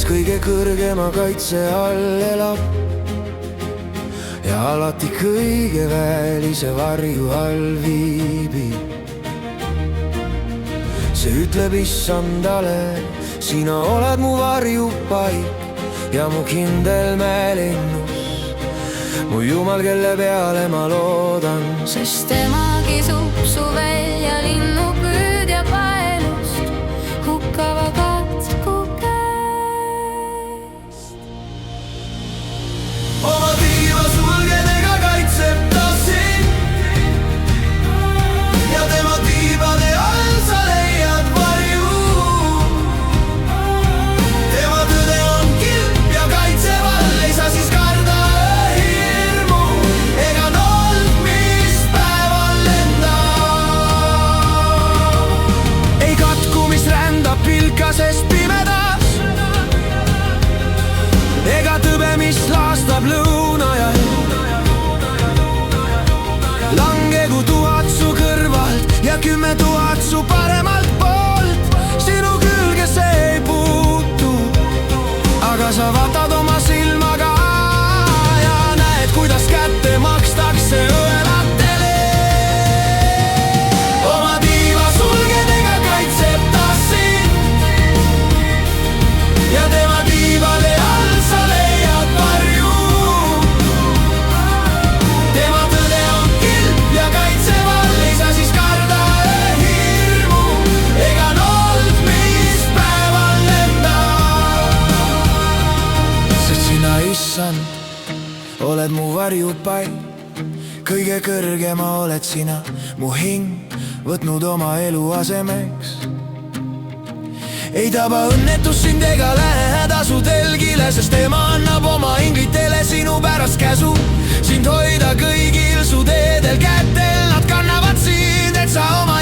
mis kõige kõrgema kaitse all elab ja alati kõige välise varju all viibib. See ütleb issandale, sina oled mu varjupaik ja mu kindel mäelinnus, mu Jumal, kelle peale ma loodan. Sest tema kisub su välja linnupüüdja paelust hukkava katku käest. Oma tiiva sulgedega kaitseb ta sind ja tema tiibade all sa leiad varju. Tema tõde on kilp ja kaitsev all, ei saa siis karda hirmu ega nold, mis päeval lendab. Ei katku, mis rändab pilkases pimedas ega tõbe, mis laastab lõunajal. Langegu 1000 su kõrvalt ja 10 000 su paremalt poolt, sinu külge see ei puutu, aga sa vaatad oma silmaga ja näed, kuidas kätte makstakse õelatele. Oma tiiva sulgedega kaitseb ta sind ja tema tiibade all sa leiad varju. Tema tõde on kilp ja kaitsev all, ei saa siis karda hirmu ega nold, mis päeval lendab. Sest sina, issand, oled mu varjupaik, kõige kõrgema oled sina, mu hing võtnud oma elu asemeks. Ei taba õnnetus sind ega lähe häda su telgile, sest tema annab oma inglitele sinu pärast käsu sind hoida kõigil su teedel kätel. Nad kannavad sind, et sa oma